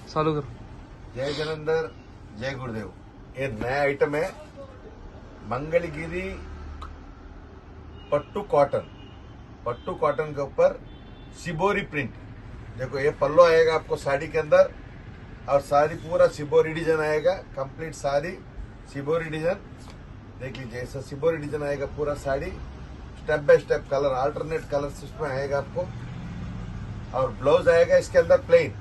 चालू कर। जय जलंधर, जय गुरुदेव। ये नया आइटम है मंगलगिरी पट्टू कॉटन। पट्टू कॉटन के ऊपर शिबोरी प्रिंट। देखो ये पल्लो आएगा आपको साड़ी के अंदर और साड़ी पूरा शिबोरी डिजाइन आएगा। कंप्लीट साड़ी शिबोरी डिजाइन देख लीजिए। ऐसा शिबोरी डिजाइन आएगा पूरा sari. Step by step colour alternate colours इसमें आएगा आपको। और ब्लाउज आएगा इसके अंदर प्लेन।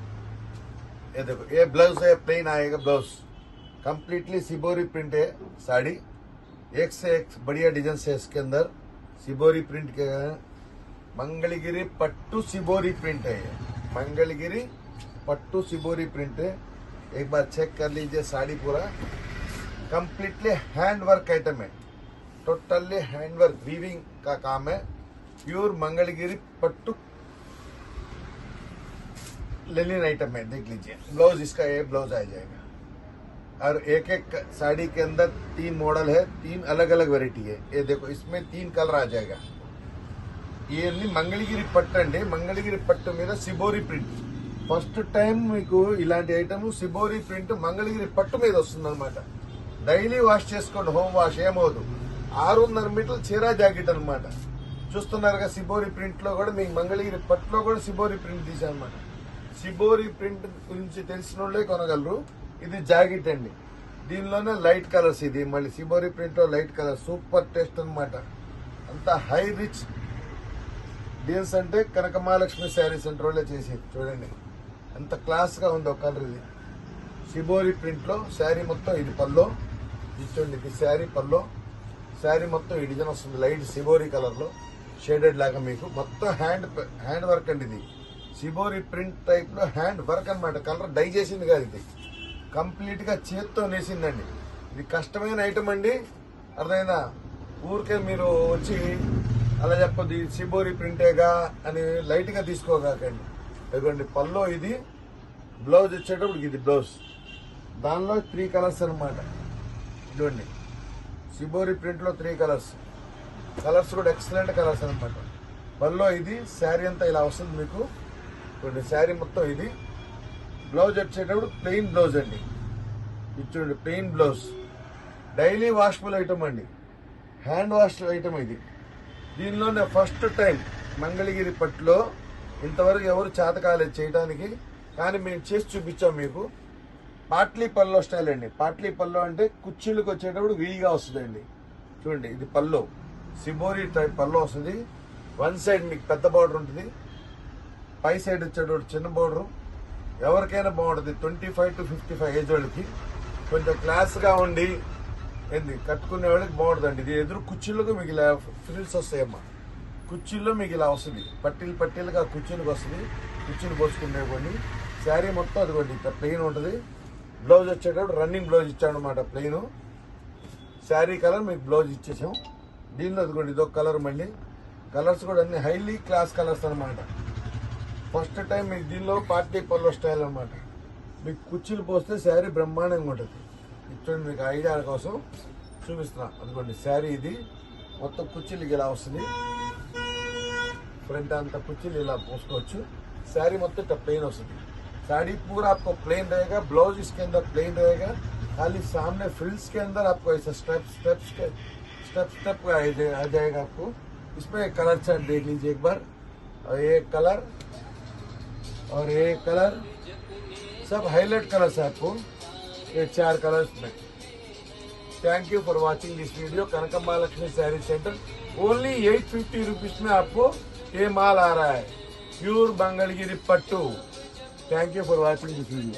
ये देखो ये ब्लाउज है, प्लेन आएगा ब्लाउज। कंप्लीटली शिबोरी प्रिंट है साड़ी। एक से एक बढ़िया डिजाइन है इसके अंदर। शिबोरी प्रिंट के मंगलगिरी पट्टू शिबोरी प्रिंट है। ये मंगलगिरी पट्टू शिबोरी प्रिंट है। एक बार चेक कर लीजिए साड़ी पूरा कंप्लीटली हैंड वर्क आइटम है। टोटली हैंड वर्क वीविंग का काम है। प्योर मंगलगिरी पट्टू लेनिन आइटम है। देख लीजिए ब्लाउज इसका ये ब्लाउज आ जाएगा। और एक एक साड़ी के अंदर 3 मॉडल है, 3 अलग अलग वेराइटी है। ये देखो इसमें 3 कलर आ जाएगा। ये మంగళగిరి పట్టు అండి। మంగళగిరి పట్టు మీద సిబోరి ప్రింట్ ఫస్ట్ టైం మీకు ఇలాంటి ఐటమ్ సిబోరి ప్రింట్ మంగళగిరి పట్టు మీద వస్తుందన్నమాట। డైలీ వాష్ చేసుకోండి, హోమ్ వాష్ ఏమవుదు। 6.5 మీటర్ల చీరా జాకెట్ అన్నమాట। చూస్తున్నారుగా సిబోరి ప్రింట్ లో కూడా మీకు మంగళగిరి పట్టులో కూడా సిబోరి ప్రింట్ తీసామన్నమాట। సిబోరి ప్రింట్ గురించి తెలిసిన వాళ్ళే కొనగలరు। ఇది జాకెట్ అండి, దీనిలోనే లైట్ కలర్స్। ఇది మళ్ళీ సిబోరి ప్రింట్ లో లైట్ కలర్ సూపర్ టేస్ట్ అన్నమాట। అంత హై రిచ్ డీల్స్ అంటే కనక మహాలక్ష్మి శారీ సెంటర్ వాళ్ళే చేసేది। చూడండి ఎంత క్లాస్ గా ఉందో కలర్। ఇది సిబోరి ప్రింట్ లో శారీ మొత్తం ఇది పల్లో చూడండి। ఇది శారీ పల్లో, శారీ మొత్తం ఈ డిజైన్ వస్తుంది లైట్ సిబోరి కలర్ లో షేడెడ్ లాగా మీకు మొత్తం హ్యాండ్ వర్క్ అండి। ఇది సిబోరి ప్రింట్ టైప్ లో హ్యాండ్ వర్క్ అన్నమాట। కలర్ డై చేసింది కాదు, ఇది కంప్లీట్ గా చేత్తో నేసిందండి। ఇది కష్టమైన ఐటమ్ అండి, అర్థమైందా? ఊరికే మీరు వచ్చి అలా చెప్పదు ఇది సిబోరి ప్రింటేగా అని లైట్ గా తీసుకోకండి। ఇదిగోండి పల్లో, ఇది బ్లౌజ్ వచ్చేటప్పుడు ఇది బ్లౌజ్, దానిలో 3 కలర్స్ అనమాట। ఇదిగోండి సిబోరి ప్రింట్ లో 3 కలర్స్ కూడా ఎక్సలెంట్ కలర్స్ అనమాట। పల్లో ఇది శారీ అంతా ఇలా వస్తుంది మీకు। చూడండి శారీ మొత్తం ఇది బ్లౌజ్ వచ్చేటప్పుడు ప్లెయిన్ బ్లౌజ్ అండి। ఇది చూడండి plain blouse, daily washable item అండి, హ్యాండ్ వాష్ ఐటమ్ ఇది। దీనిలోనే ఫస్ట్ టైం మంగళగిరి పట్టులో ఇంతవరకు ఎవరు చేత కాలేదు చేయడానికి, కానీ మేము చేసి చూపించాం మీకు। పాట్లీ పల్లో స్టైల్ అండి। పాట్లీ పల్లో అంటే కుర్చీలకు వచ్చేటప్పుడు వీగా వస్తుందండి। చూడండి ఇది పల్లో సిబోరి టైప్ పల్లో వస్తుంది। 1 సైడ్ మీకు పెద్ద బార్డర్ ఉంటుంది, పై సైడ్ వచ్చేటప్పుడు చిన్న బార్డర్। ఎవరికైనా బాగుంటుంది 25 to 55 ఏజ్ వాళ్ళకి కొంచెం క్లాస్ గా ఉండి ఏంది కట్టుకునే వాళ్ళకి బాగుంటుందండి। ఇది ఎదురు కుర్చీలకు మీకు ఇలా ఫ్రిల్స్ వస్తాయమ్మా। కుర్చీల్లో మీకు ఇలా వస్తుంది, పట్టీలుగా కుర్చీలకు వస్తుంది। కుర్చీలు పోసుకునేవ్వండి। శారీ మొత్తం అదిగోండి ఇట్లా ప్లెయిన్ ఉంటుంది। బ్లౌజ్ వచ్చేటప్పుడు రన్నింగ్ బ్లౌజ్ ఇచ్చాడు అనమాట ప్లెయిన్। శారీ కలర్ మీకు బ్లౌజ్ ఇచ్చేసాం। దీనిలో అదిగోండి ఇదొక కలర్, మళ్ళీ కలర్స్ కూడా అన్ని హైలీ క్లాస్ కలర్స్ అనమాట। ఫస్ట్ టైం మీకు దీనిలో పార్టీ పల్లో స్టైల్ అనమాట। మీకు కుర్చీలు పోస్తే శారీ బ్రహ్మాండంగా ఉంటుంది। చూడండి మీకు ఐడియా కోసం చూపిస్తున్నా। అదిగోండి శారీ ఇది మొత్తం కుర్చీలకి ఇలా వస్తుంది। फ्रंट अंत कुछ पोసుకోవచ్చు। साड़ी మొత్తం प्लेन वస్తుంది। साड़ी पूरा आपको प्लेन रहेगा, ब्लाउज इसके अंदर प्लेन रहेगा, खाली सामने फ्रिल्स के अंदर आपको ऐसा स्टेप आ जाएगा आपको। इसमें कलर चार्ट देख लीजिए एक बार, और ये कलर और ये कलर सब हाईलाइट कलर्स है आपको, ये 4 कलर्स में। Thank you for watching this video. Kanaka Mahalakshmi saree centre only 850 rupees में आपको ये माल आ रहा है, pure Mangalagiri pattu. Thank you for watching this video.